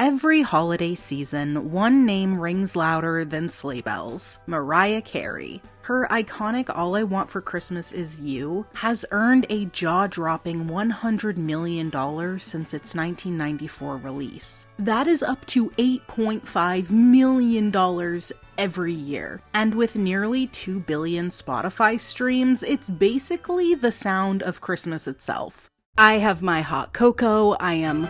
Every holiday season, one name rings louder than sleigh bells: Mariah Carey. Her iconic All I Want for Christmas Is You has earned a jaw-dropping $100 million since its 1994 release. That is up to $8.5 million every year. And with nearly 2 billion Spotify streams, it's basically the sound of Christmas itself. I have my hot cocoa, I am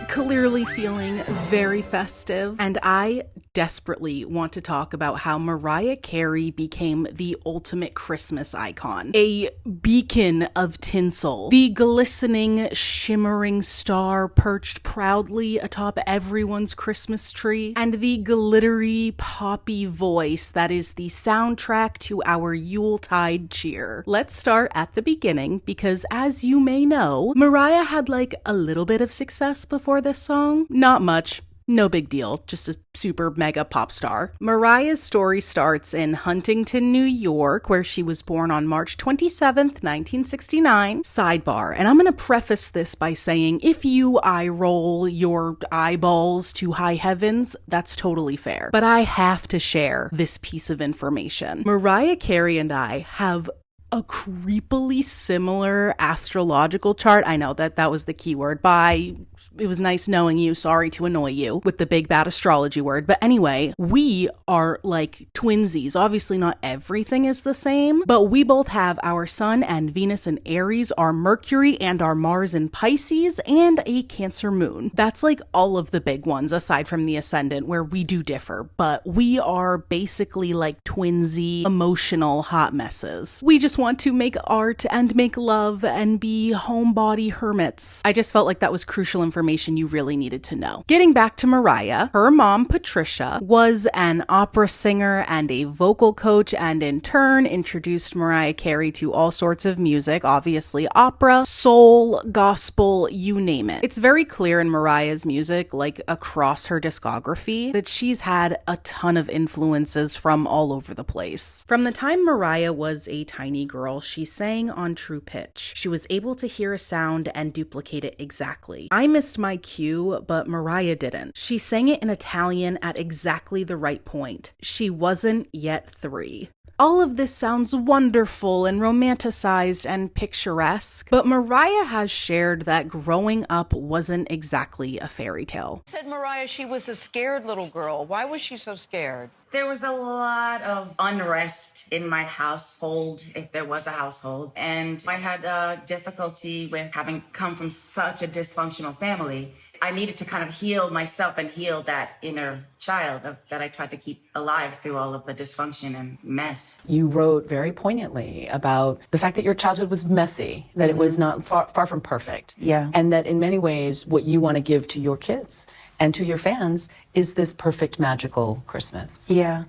clearly feeling very festive, and I desperately want to talk about how Mariah Carey became the ultimate Christmas icon. A beacon of tinsel, the glistening, shimmering star perched proudly atop everyone's Christmas tree, and the glittery, poppy voice that is the soundtrack to our Yuletide cheer. Let's start at the beginning, because as you may know, Mariah had like a little bit of success before this song. Not much. No big deal, just a super mega pop star. Mariah's story starts in Huntington, New York, where she was born on March 27th, 1969. Sidebar, and I'm gonna preface this by saying if you eye roll your eyeballs to high heavens, that's totally fair. But I have to share this piece of information. Mariah Carey and I have a creepily similar astrological chart. I know that was the key word. Bye. It was nice knowing you. Sorry to annoy you with the big bad astrology word. But anyway, we are like twinsies. Obviously not everything is the same, but we both have our Sun and Venus in Aries, our Mercury and our Mars in Pisces, and a Cancer moon. That's like all of the big ones aside from the ascendant where we do differ, but we are basically like twinsy, emotional hot messes. We just want to make art and make love and be homebody hermits. I just felt like that was crucial information you really needed to know. Getting back to Mariah, her mom, Patricia, was an opera singer and a vocal coach, and in turn introduced Mariah Carey to all sorts of music, obviously opera, soul, gospel, you name it. It's very clear in Mariah's music, like across her discography, that she's had a ton of influences from all over the place. From the time Mariah was a tiny girl, she sang on true pitch. She was able to hear a sound and duplicate it exactly. I missed my cue, but Mariah didn't. She sang it in Italian at exactly the right point. She wasn't yet 3. All of this sounds wonderful and romanticized and picturesque, but Mariah has shared that growing up wasn't exactly a fairy tale. Said Mariah she was a scared little girl. Why was she so scared? There was a lot of unrest in my household, if there was a household, and I had difficulty with having come from such a dysfunctional family. I needed to kind of heal myself and heal that inner child that I tried to keep alive through all of the dysfunction and mess. You wrote very poignantly about the fact that your childhood was messy, that it was not far from perfect. Yeah. And that in many ways, what you want to give to your kids and to your fans is this perfect, magical Christmas. Yeah,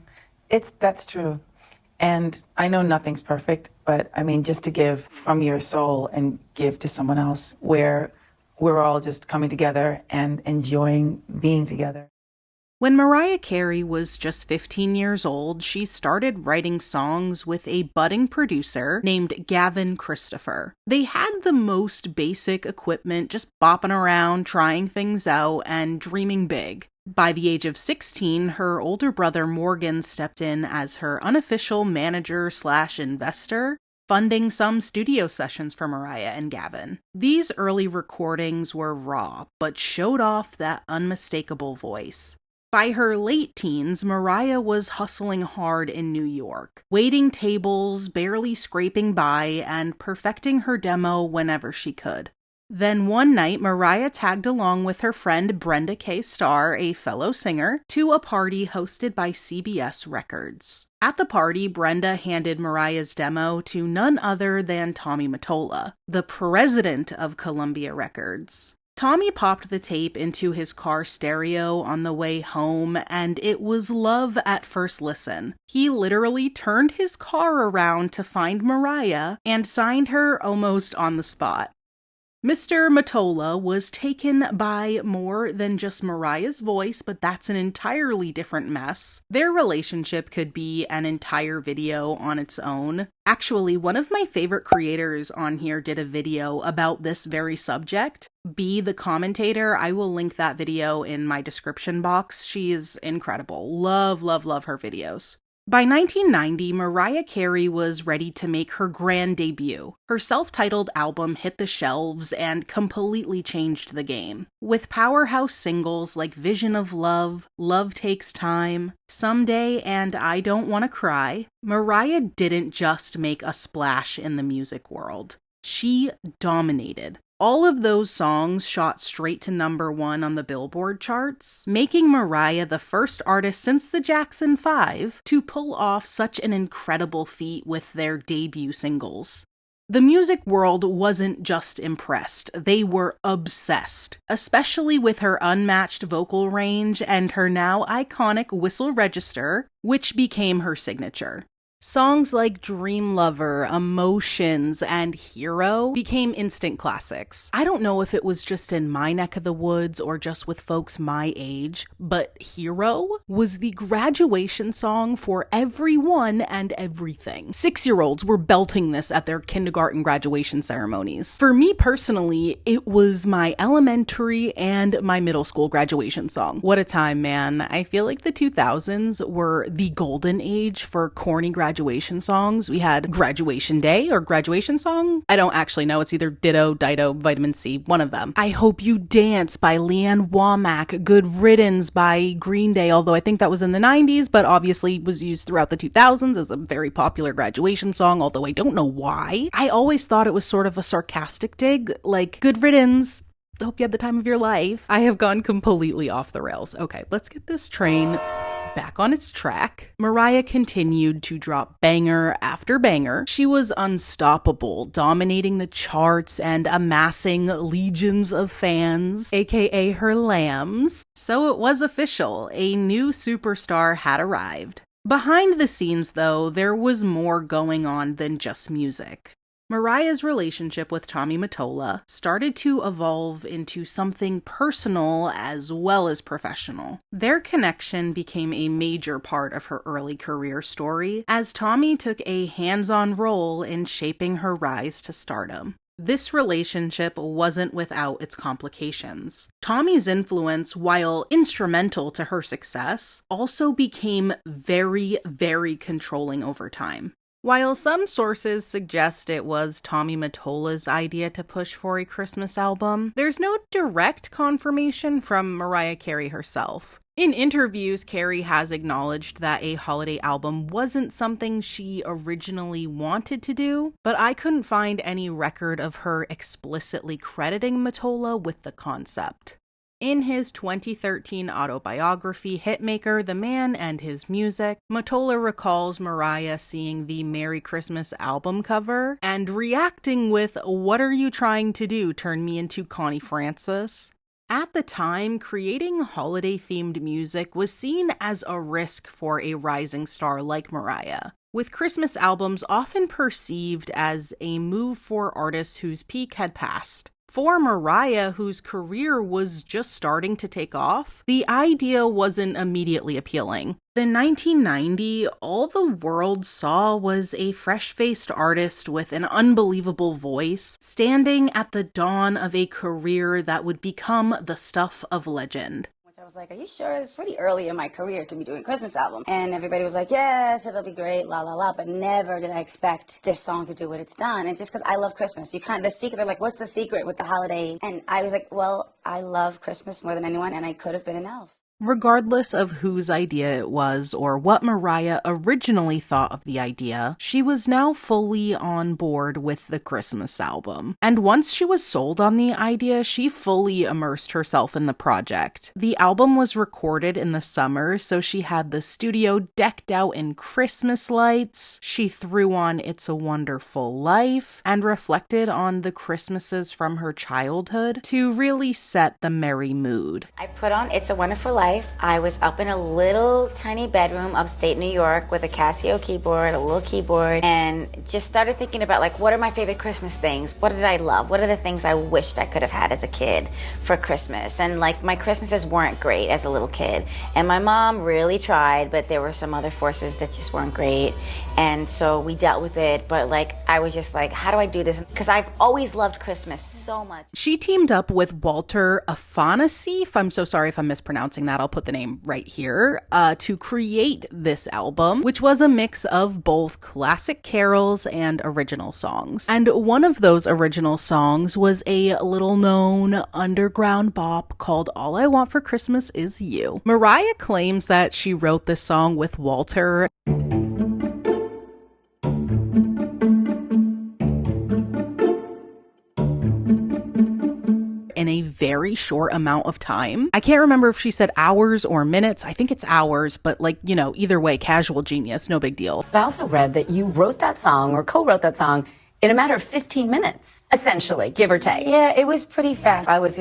that's true. And I know nothing's perfect, but I mean, just to give from your soul and give to someone else where we're all just coming together and enjoying being together. When Mariah Carey was just 15 years old, she started writing songs with a budding producer named Gavin Christopher. They had the most basic equipment, just bopping around, trying things out, and dreaming big. By the age of 16, her older brother Morgan stepped in as her unofficial manager/investor, funding some studio sessions for Mariah and Gavin. These early recordings were raw, but showed off that unmistakable voice. By her late teens, Mariah was hustling hard in New York, waiting tables, barely scraping by, and perfecting her demo whenever she could. Then one night, Mariah tagged along with her friend Brenda K. Starr, a fellow singer, to a party hosted by CBS Records. At the party, Brenda handed Mariah's demo to none other than Tommy Mottola, the president of Columbia Records. Tommy popped the tape into his car stereo on the way home, and it was love at first listen. He literally turned his car around to find Mariah and signed her almost on the spot. Mr. Mottola was taken by more than just Mariah's voice, but that's an entirely different mess. Their relationship could be an entire video on its own. Actually, one of my favorite creators on here did a video about this very subject. Be the Commentator. I will link that video in my description box. She is incredible. Love, love, love her videos. By 1990, Mariah Carey was ready to make her grand debut. Her self-titled album hit the shelves and completely changed the game. With powerhouse singles like Vision of Love, Love Takes Time, Someday, and I Don't Wanna Cry, Mariah didn't just make a splash in the music world. She dominated. All of those songs shot straight to #1 on the Billboard charts, making Mariah the first artist since the Jackson 5 to pull off such an incredible feat with their debut singles. The music world wasn't just impressed, they were obsessed, especially with her unmatched vocal range and her now iconic whistle register, which became her signature. Songs like Dream Lover, Emotions, and Hero became instant classics. I don't know if it was just in my neck of the woods or just with folks my age, but Hero was the graduation song for everyone and everything. 6-year-olds were belting this at their kindergarten graduation ceremonies. For me personally, it was my elementary and my middle school graduation song. What a time, man. I feel like the 2000s were the golden age for corny graduation songs. We had Graduation Day or Graduation Song. I don't actually know. It's either Ditto, Dido, Vitamin C, one of them. I Hope You Dance by Leanne Womack. Good Riddance by Green Day, although I think that was in the 90s, but obviously was used throughout the 2000s as a very popular graduation song, although I don't know why. I always thought it was sort of a sarcastic dig, like, Good Riddance. Hope you had the time of your life. I have gone completely off the rails. Okay, let's get this train back on its track. Mariah continued to drop banger after banger. She was unstoppable, dominating the charts and amassing legions of fans, aka her lambs. So it was official, a new superstar had arrived. Behind the scenes, though, there was more going on than just music. Mariah's relationship with Tommy Mottola started to evolve into something personal as well as professional. Their connection became a major part of her early career story, as Tommy took a hands-on role in shaping her rise to stardom. This relationship wasn't without its complications. Tommy's influence, while instrumental to her success, also became very, very controlling over time. While some sources suggest it was Tommy Mottola's idea to push for a Christmas album, there's no direct confirmation from Mariah Carey herself. In interviews, Carey has acknowledged that a holiday album wasn't something she originally wanted to do, but I couldn't find any record of her explicitly crediting Mottola with the concept. In his 2013 autobiography, Hitmaker, The Man and His Music, Mottola recalls Mariah seeing the Merry Christmas album cover and reacting with, "What are you trying to do? Turn me into Connie Francis?" At the time, creating holiday-themed music was seen as a risk for a rising star like Mariah, with Christmas albums often perceived as a move for artists whose peak had passed. For Mariah, whose career was just starting to take off, the idea wasn't immediately appealing. In 1990, all the world saw was a fresh-faced artist with an unbelievable voice, standing at the dawn of a career that would become the stuff of legend. I was like, are you sure? It's pretty early in my career to be doing a Christmas album. And everybody was like, yes, it'll be great, la la la. But never did I expect this song to do what it's done. And just because I love Christmas, the secret, they're like, what's the secret with the holiday? And I was like, well, I love Christmas more than anyone, and I could have been an elf. Regardless of whose idea it was or what Mariah originally thought of the idea, she was now fully on board with the Christmas album. And once she was sold on the idea, she fully immersed herself in the project. The album was recorded in the summer, so she had the studio decked out in Christmas lights. She threw on It's a Wonderful Life and reflected on the Christmases from her childhood to really set the merry mood. I put on It's a Wonderful Life life. I was up in a little tiny bedroom upstate New York with a Casio keyboard, a little keyboard, and just started thinking about like, what are my favorite Christmas things? What did I love? What are the things I wished I could have had as a kid for Christmas? And like my Christmases weren't great as a little kid. And my mom really tried, but there were some other forces that just weren't great. And so we dealt with it. But like, I was just like, how do I do this? Because I've always loved Christmas so much. She teamed up with Walter Afanasieff, I'm so sorry if I'm mispronouncing that, I'll put the name right here, to create this album, which was a mix of both classic carols and original songs. And one of those original songs was a little known underground bop called All I Want for Christmas Is You. Mariah claims that she wrote this song with Walter in a very short amount of time. I can't remember if she said hours or minutes. I think it's hours, but like, you know, either way, casual genius, no big deal. I also read that you wrote that song or co-wrote that song in a matter of 15 minutes, essentially, give or take. Yeah, it was pretty fast. I was,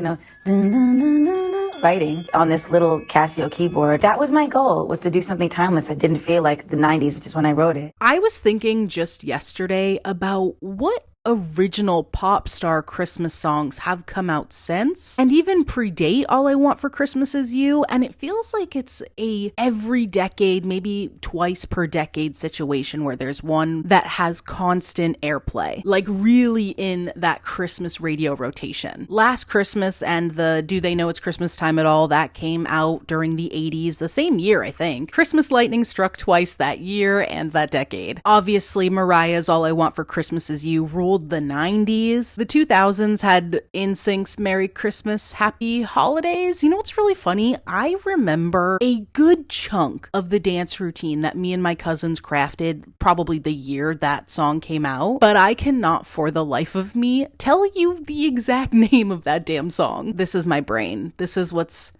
writing on this little Casio keyboard. That was my goal, was to do something timeless that didn't feel like the 90s, which is when I wrote it. I was thinking just yesterday about what original pop star Christmas songs have come out since and even predate All I Want for Christmas Is You, and it feels like it's a every decade, maybe twice per decade situation where there's one that has constant airplay, like really in that Christmas radio rotation. Last Christmas and the Do They Know It's Christmas Time at All, that came out during the 80s, the same year I think. Christmas lightning struck twice that year and that decade. Obviously Mariah's All I Want for Christmas Is You ruled the 90s. The 2000s had NSYNC's Merry Christmas, Happy Holidays. You know what's really funny? I remember a good chunk of the dance routine that me and my cousins crafted probably the year that song came out, but I cannot for the life of me tell you the exact name of that damn song. This is my brain. This is what's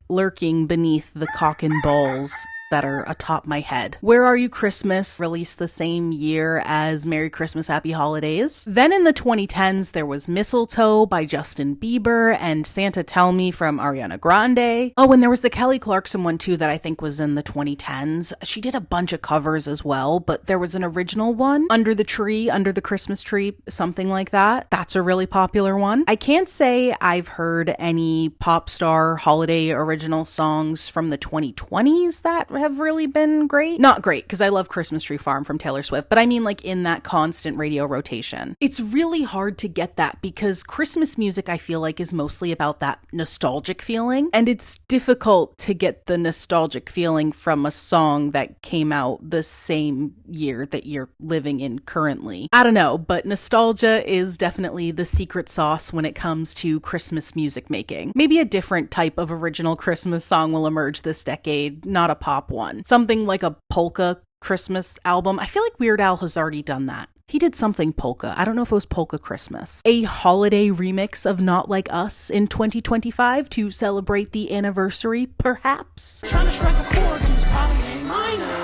lurking beneath the cock and balls that are atop my head. Where Are You Christmas released the same year as Merry Christmas, Happy Holidays. Then in the 2010s, there was Mistletoe by Justin Bieber and Santa Tell Me from Ariana Grande. Oh, and there was the Kelly Clarkson one too that I think was in the 2010s. She did a bunch of covers as well, but there was an original one, Under the Tree, Under the Christmas Tree, something like that. That's a really popular one. I can't say I've heard any pop star holiday original songs from the 2020s that have really been great. Not great, because I love Christmas Tree Farm from Taylor Swift, but I mean like in that constant radio rotation. It's really hard to get that because Christmas music I feel like is mostly about that nostalgic feeling, and it's difficult to get the nostalgic feeling from a song that came out the same year that you're living in currently. I don't know, but nostalgia is definitely the secret sauce when it comes to Christmas music making. Maybe a different type of original Christmas song will emerge this decade, not a pop one. Something like a polka Christmas album. I feel like Weird Al has already done that. He did something polka. I don't know if it was Polka Christmas. A holiday remix of Not Like Us in 2025 to celebrate the anniversary, perhaps. Trying to strike a chord who's probably A minor.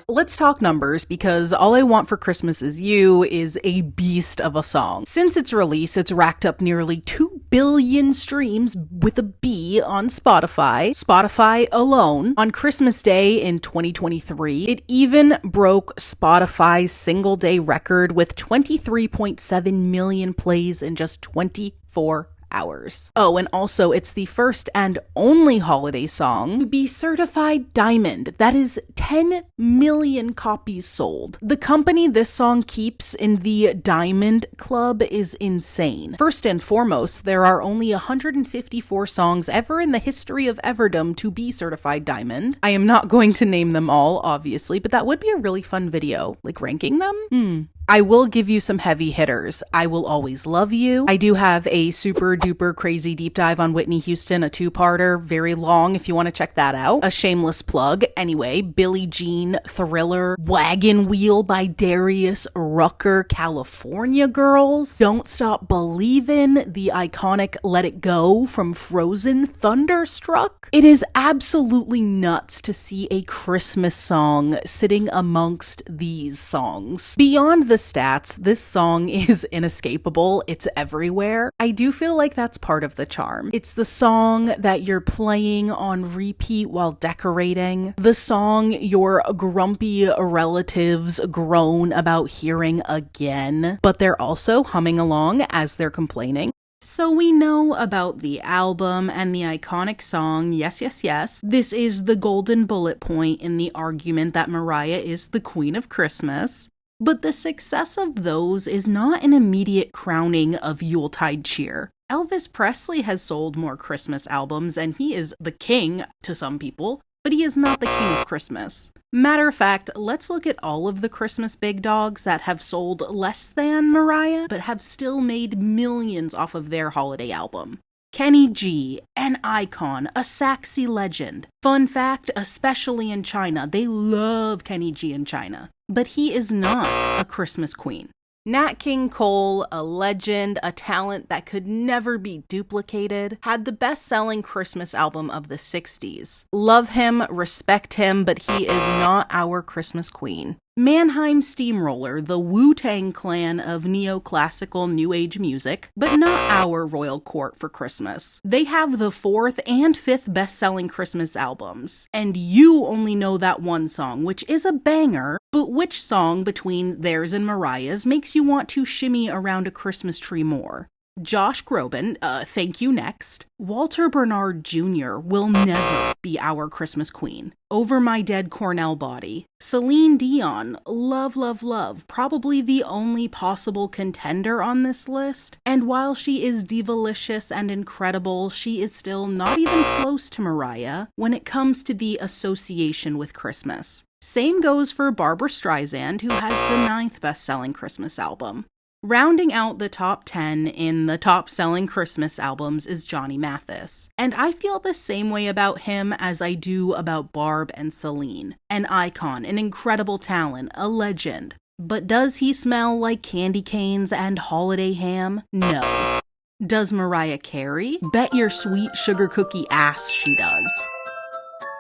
Let's talk numbers, because All I Want for Christmas Is You is a beast of a song. Since its release, it's racked up nearly 2 billion streams with a B on Spotify. Spotify alone. On Christmas Day in 2023, it even broke Spotify's single day record with 23.7 million plays in just 24 hours. Oh, and also it's the first and only holiday song to be certified diamond. That is 10 million copies sold. The company this song keeps in the Diamond Club is insane. First and foremost, there are only 154 songs ever in the history of Everdom to be certified diamond. I am not going to name them all, obviously, but that would be a really fun video, like ranking them. I will give you some heavy hitters. I Will Always Love You. I do have a super duper crazy deep dive on Whitney Houston, a two-parter, very long if you want to check that out. A shameless plug. Anyway, Billie Jean, Thriller, Wagon Wheel by Darius Rucker, California Girls, Don't Stop Believin', the iconic Let It Go from Frozen, Thunderstruck. It is absolutely nuts to see a Christmas song sitting amongst these songs. Beyond the stats, this song is inescapable. It's everywhere. I do feel like that's part of the charm. It's the song that you're playing on repeat while decorating, the song your grumpy relatives groan about hearing again, but they're also humming along as they're complaining. So we know about the album and the iconic song, Yes, Yes, Yes. This is the golden bullet point in the argument that Mariah is the queen of Christmas. But the success of those is not an immediate crowning of Yuletide cheer. Elvis Presley has sold more Christmas albums, and he is the king to some people, but he is not the king of Christmas. Matter of fact, let's look at all of the Christmas big dogs that have sold less than Mariah, but have still made millions off of their holiday album. Kenny G, an icon, a sexy legend. Fun fact, especially in China, they love Kenny G in China. But he is not a Christmas queen. Nat King Cole, a legend, a talent that could never be duplicated, had the best-selling Christmas album of the 60s. Love him, respect him, but he is not our Christmas queen. Mannheim Steamroller, the Wu-Tang Clan of neoclassical New Age music, but not our royal court for Christmas. They have the 4th and 5th best-selling Christmas albums, and you only know that one song, which is a banger, but which song between theirs and Mariah's makes you want to shimmy around a Christmas tree more? Josh Groban, thank you next. Walter Bernard Jr. will never be our Christmas queen. Over My Dead Cornell Body. Celine Dion, love, love, love, probably the only possible contender on this list. And while she is divalicious and incredible, she is still not even close to Mariah when it comes to the association with Christmas. Same goes for Barbra Streisand, who has the 9th best-selling Christmas album. Rounding out the top 10 in the top-selling Christmas albums is Johnny Mathis. And I feel the same way about him as I do about Barb and Celine. An icon, an incredible talent, a legend. But does he smell like candy canes and holiday ham? No. Does Mariah Carey? Bet your sweet sugar cookie ass she does.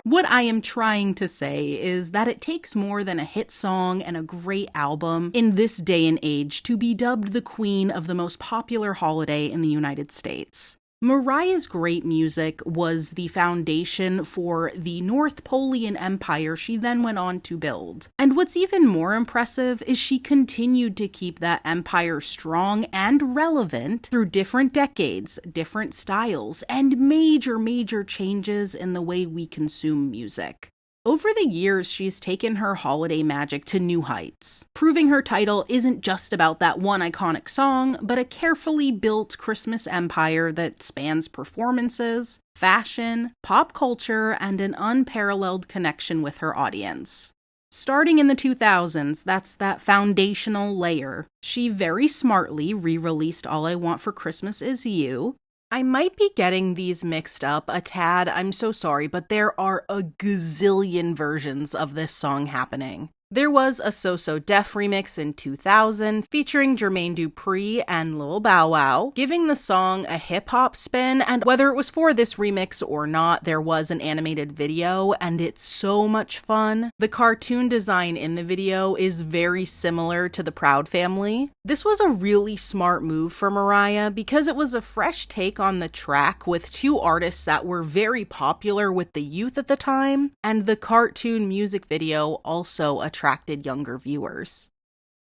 What I am trying to say is that it takes more than a hit song and a great album in this day and age to be dubbed the queen of the most popular holiday in the United States. Mariah's great music was the foundation for the North Polian Empire she then went on to build. And what's even more impressive is she continued to keep that empire strong and relevant through different decades, different styles, and major changes in the way we consume music. Over the years, she's taken her holiday magic to new heights, proving her title isn't just about that one iconic song, but a carefully built Christmas empire that spans performances, fashion, pop culture, and an unparalleled connection with her audience. Starting in the 2000s, that's that foundational layer. She very smartly re-released All I Want for Christmas Is You. I might be getting these mixed up a tad, I'm so sorry, but there are a gazillion versions of this song happening. There was a So So Def remix in 2000 featuring Jermaine Dupri and Lil Bow Wow, giving the song a hip-hop spin, and whether it was for this remix or not, there was an animated video, and it's so much fun. The cartoon design in the video is very similar to the Proud Family. This was a really smart move for Mariah because it was a fresh take on the track with two artists that were very popular with the youth at the time, and the cartoon music video also attracted younger viewers.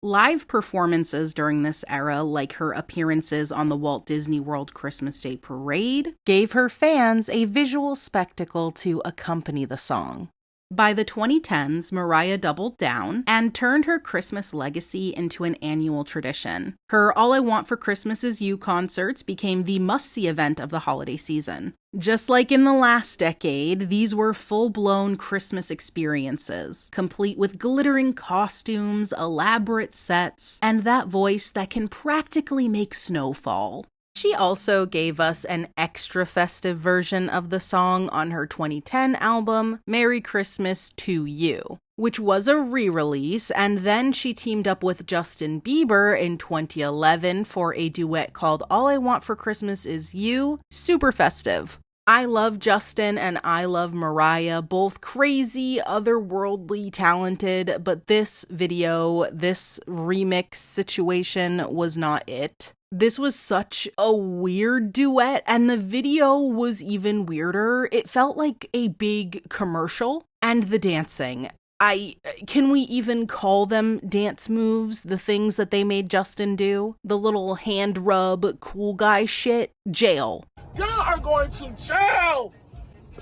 Live performances during this era, like her appearances on the Walt Disney World Christmas Day Parade, gave her fans a visual spectacle to accompany the song. By the 2010s, Mariah doubled down and turned her Christmas legacy into an annual tradition. Her All I Want for Christmas Is You concerts became the must-see event of the holiday season. Just like in the last decade, these were full-blown Christmas experiences, complete with glittering costumes, elaborate sets, and that voice that can practically make snow fall. She also gave us an extra festive version of the song on her 2010 album, Merry Christmas to You, which was a re-release, and then she teamed up with Justin Bieber in 2011 for a duet called All I Want for Christmas Is You. Super festive. I love Justin and I love Mariah, both crazy, otherworldly talented, but this video, this remix situation was not it. This was such a weird duet, and the video was even weirder. It felt like a big commercial, and the dancing. Can we even call them dance moves? The things that they made Justin do? The little hand rub, cool guy shit? Jail. Y'all are going to jail!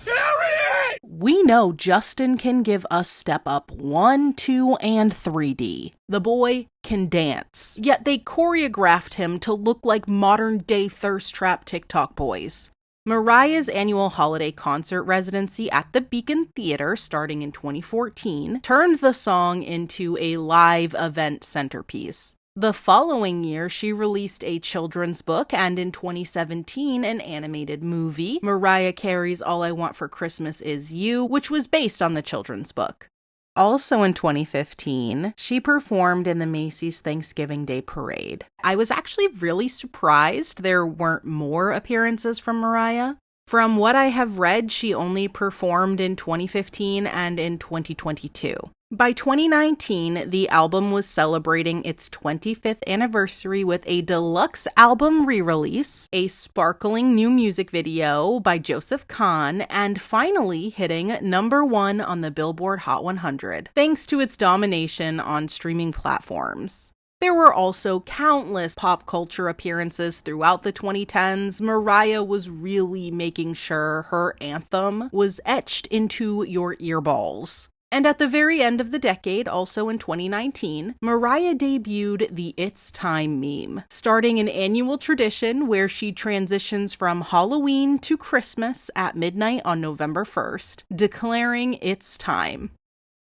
Period! We know Justin can give us Step Up 1, 2, and 3D. The boy can dance. Yet they choreographed him to look like modern-day thirst trap TikTok boys. Mariah's annual holiday concert residency at the Beacon Theater, starting in 2014, turned the song into a live event centerpiece. The following year, she released a children's book, and in 2017, an animated movie, Mariah Carey's All I Want for Christmas Is You, which was based on the children's book. Also in 2015, she performed in the Macy's Thanksgiving Day Parade. I was actually really surprised there weren't more appearances from Mariah. From what I have read, she only performed in 2015 and in 2022. By 2019, the album was celebrating its 25th anniversary with a deluxe album re-release, a sparkling new music video by Joseph Kahn, and finally hitting #1 on the Billboard Hot 100, thanks to its domination on streaming platforms. There were also countless pop culture appearances throughout the 2010s. Mariah was really making sure her anthem was etched into your earballs. And at the very end of the decade, also in 2019, Mariah debuted the It's Time meme, starting an annual tradition where she transitions from Halloween to Christmas at midnight on November 1st, declaring it's time.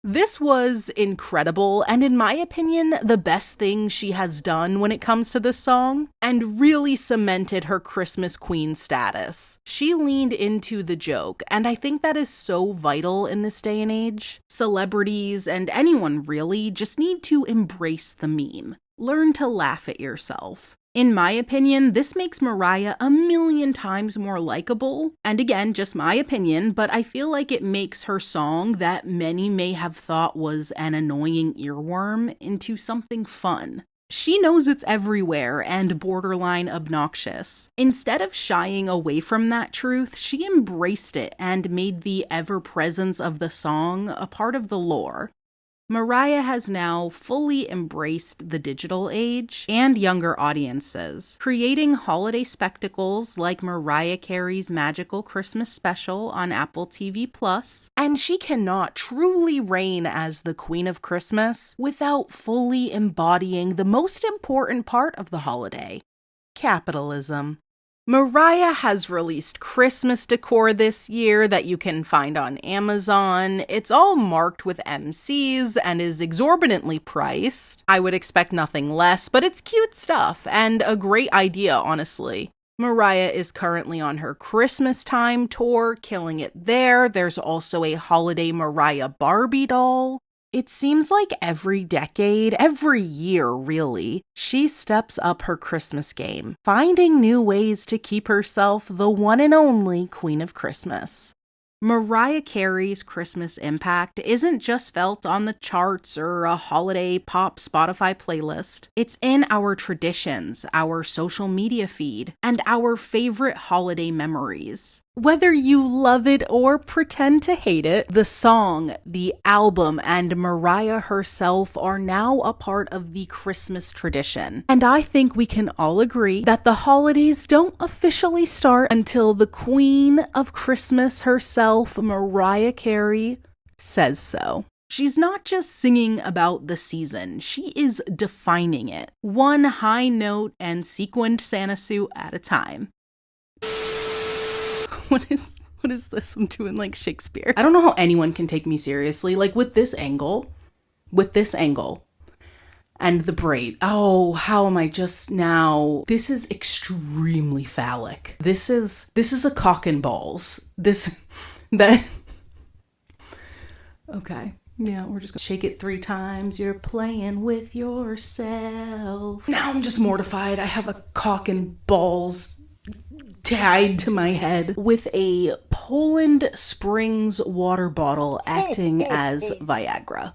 This was incredible, and in my opinion, the best thing she has done when it comes to this song, and really cemented her Christmas queen status. She leaned into the joke, and I think that is so vital in this day and age. Celebrities, and anyone really, just need to embrace the meme. Learn to laugh at yourself. In my opinion, this makes Mariah a million times more likable. And again, just my opinion, but I feel like it makes her song that many may have thought was an annoying earworm into something fun. She knows it's everywhere and borderline obnoxious. Instead of shying away from that truth, she embraced it and made the ever-presence of the song a part of the lore. Mariah has now fully embraced the digital age and younger audiences, creating holiday spectacles like Mariah Carey's Magical Christmas Special on Apple TV+, and she cannot truly reign as the Queen of Christmas without fully embodying the most important part of the holiday: capitalism. Mariah has released Christmas decor this year that you can find on Amazon. It's all marked with MCs and is exorbitantly priced. I would expect nothing less, but it's cute stuff and a great idea, honestly. Mariah is currently on her Christmas time tour, killing it there. There's also a holiday Mariah Barbie doll. It seems like every decade, every year really, she steps up her Christmas game, finding new ways to keep herself the one and only Queen of Christmas. Mariah Carey's Christmas impact isn't just felt on the charts or a holiday pop Spotify playlist. It's in our traditions, our social media feed, and our favorite holiday memories. Whether you love it or pretend to hate it, the song, the album, and Mariah herself are now a part of the Christmas tradition. And I think we can all agree that the holidays don't officially start until the Queen of Christmas herself, Mariah Carey, says so. She's not just singing about the season, she is defining it, one high note and sequined Santa suit at a time. What is this? I'm doing like Shakespeare. I don't know how anyone can take me seriously. Like with this angle, And the braid. Oh, how am I just now? This is extremely phallic. This is a cock and balls. That. Okay. Yeah, we're just gonna shake it 3 times. You're playing with yourself. Now I'm just mortified. I have a cock and balls tied to my head with a Poland Springs water bottle acting as Viagra.